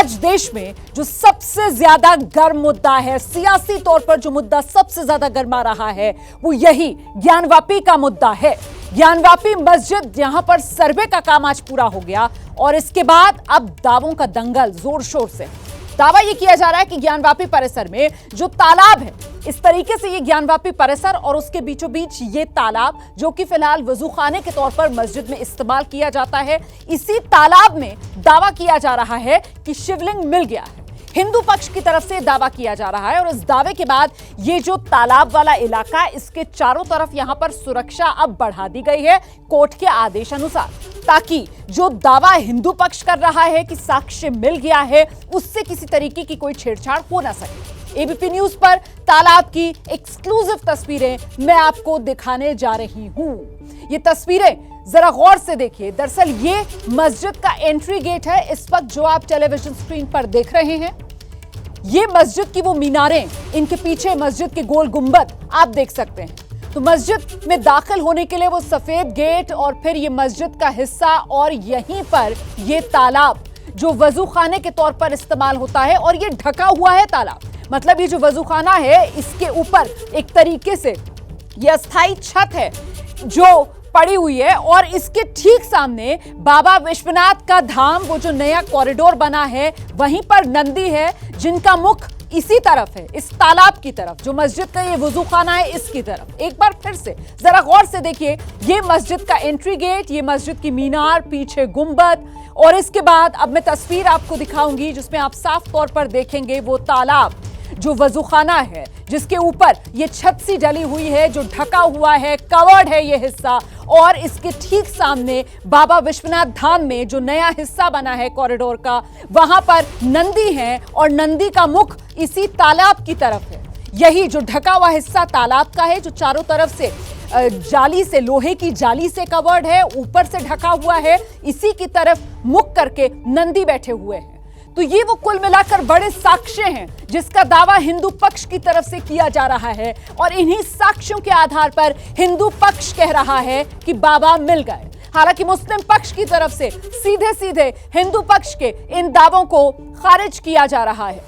आज देश में जो सबसे ज्यादा गर्म मुद्दा है, सियासी तौर पर जो मुद्दा सबसे ज्यादा गर्मा रहा है, वो यही ज्ञानवापी का मुद्दा है। ज्ञानवापी मस्जिद, यहां पर सर्वे का काम आज पूरा हो गया और इसके बाद अब दावों का दंगल जोर शोर से। दावा यह किया जा रहा है कि ज्ञानवापी परिसर में जो तालाब है, इस तरीके से ये ज्ञानवापी परिसर और उसके बीचों बीच ये तालाब, जो कि फिलहाल वजूखाने के तौर पर मस्जिद में इस्तेमाल किया जाता है, इसी तालाब में दावा किया जा रहा है कि शिवलिंग मिल गया है। हिंदू पक्ष की तरफ से दावा किया जा रहा है और इस दावे के बाद ये जो तालाब वाला इलाका है, इसके चारों तरफ यहां पर सुरक्षा अब बढ़ा दी गई है कोर्ट के आदेश अनुसार, ताकि जो दावा हिंदू पक्ष कर रहा है कि साक्ष्य मिल गया है, उससे किसी तरीके की कोई छेड़छाड़ हो ना सके। एबीपी न्यूज पर तालाब की एक्सक्लूसिव तस्वीरें मैं आपको दिखाने जा रही हूं। ये तस्वीरें जरा गौर से देखिए। दरअसल ये मस्जिद का एंट्री गेट है, इस वक्त जो आप टेलीविजन स्क्रीन पर देख रहे हैं। ये मस्जिद की वो मीनारें, इनके पीछे मस्जिद के गोल गुंबद आप देख सकते हैं। तो मस्जिद में दाखिल होने के लिए वो सफेद गेट और फिर ये मस्जिद का हिस्सा और यहीं पर ये तालाब जो वजूखाने के तौर पर इस्तेमाल होता है, और ये ढका हुआ है तालाब। मतलब ये जो वजूखाना है, इसके ऊपर एक तरीके से ये अस्थाई छत है जो पड़ी हुई है और इसके ठीक सामने बाबा विश्वनाथ का धाम, वो जो नया कॉरिडोर बना है, वहीं पर नंदी है जिनका मुख इसी तरफ है, इस तालाब की तरफ। जो मस्जिद का ये वजूखाना है, इसकी तरफ। एक बार फिर से जरा गौर से देखिए, ये मस्जिद का एंट्री गेट, ये मस्जिद की मीनार, पीछे गुंबद, और इसके बाद अब मैं तस्वीर आपको दिखाऊंगी जिसमें आप साफ तौर पर देखेंगे वो तालाब जो वजूखाना है, जिसके ऊपर ये छत सी डली हुई है, जो ढका हुआ है, कवर्ड है ये हिस्सा, और इसके ठीक सामने बाबा विश्वनाथ धाम में जो नया हिस्सा बना है कॉरिडोर का, वहां पर नंदी है और नंदी का मुख इसी तालाब की तरफ है। यही जो ढका हुआ हिस्सा तालाब का है, जो चारों तरफ से जाली से, लोहे की जाली से कवर्ड है, ऊपर से ढका हुआ है, इसी की तरफ मुख करके नंदी बैठे हुए हैं। तो ये वो कुल मिलाकर बड़े साक्ष्य हैं जिसका दावा हिंदू पक्ष की तरफ से किया जा रहा है, और इन्हीं साक्ष्यों के आधार पर हिंदू पक्ष कह रहा है कि बाबा मिल गए। हालांकि मुस्लिम पक्ष की तरफ से सीधे सीधे हिंदू पक्ष के इन दावों को खारिज किया जा रहा है।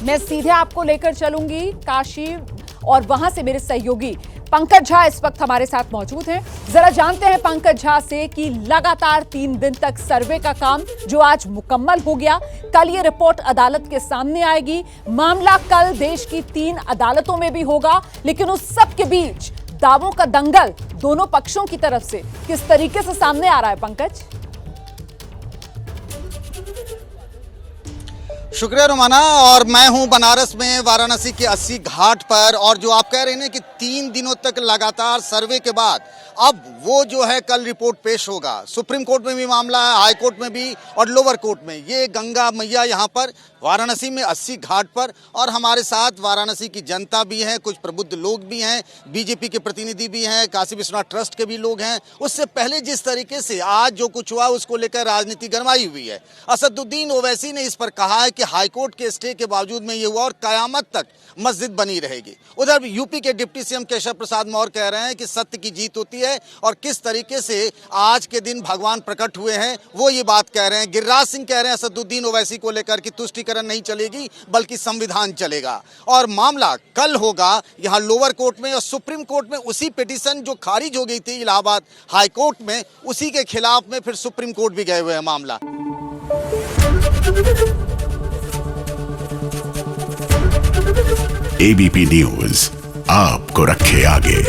मैं सीधे आपको लेकर चलूंगी काशी, और वहां से मेरे सहयोगी पंकज झा इस वक्त हमारे साथ मौजूद हैं। जरा जानते हैं पंकज झा से कि लगातार 3 दिन तक सर्वे का काम जो आज मुकम्मल हो गया, कल ये रिपोर्ट अदालत के सामने आएगी। मामला कल देश की 3 अदालतों में भी होगा, लेकिन उस सब के बीच दावों का दंगल दोनों पक्षों की तरफ से किस तरीके से सामने आ रहा है पंकज? शुक्रिया रोमाना। और मैं हूं बनारस में वाराणसी के 80 घाट पर, और जो आप कह रहे हैं कि 3 दिनों तक लगातार सर्वे के बाद अब वो जो है कल रिपोर्ट पेश होगा। सुप्रीम कोर्ट में भी मामला है, हाई कोर्ट में भी और लोअर कोर्ट में। ये गंगा मैया यहाँ पर वाराणसी में 80 घाट पर, और हमारे साथ वाराणसी की जनता भी है, कुछ प्रबुद्ध लोग भी हैं, बीजेपी के प्रतिनिधि भी हैं, काशी विश्वनाथ ट्रस्ट के भी लोग हैं। उससे पहले जिस तरीके से आज जो कुछ हुआ उसको लेकर राजनीति गरमाई हुई है। असदुद्दीन ओवैसी ने इस पर कहा है कि हाईकोर्ट के स्टे के बावजूद में ये हुआ और कयामत तक मस्जिद बनी रहेगी। उधर यूपी के डिप्टी सीएम केशव प्रसाद मौर्य कह रहे हैं कि सत्य की जीत होती है, और किस तरीके से आज के दिन भगवान प्रकट हुए हैं वो ये बात कह रहे हैं। गिरिराज सिंह कह रहे हैं असदुद्दीन ओवैसी को लेकर कि तुष्टीकरण नहीं चलेगी बल्कि संविधान चलेगा, और मामला कल होगा यहाँ लोअर कोर्ट में। और सुप्रीम कोर्ट में उसी पिटीशन जो खारिज हो गई थी इलाहाबाद हाई कोर्ट में, उसी के खिलाफ में फिर सुप्रीम कोर्ट भी गए हुए हैं मामला। एबीपी न्यूज आपको रखे आगे।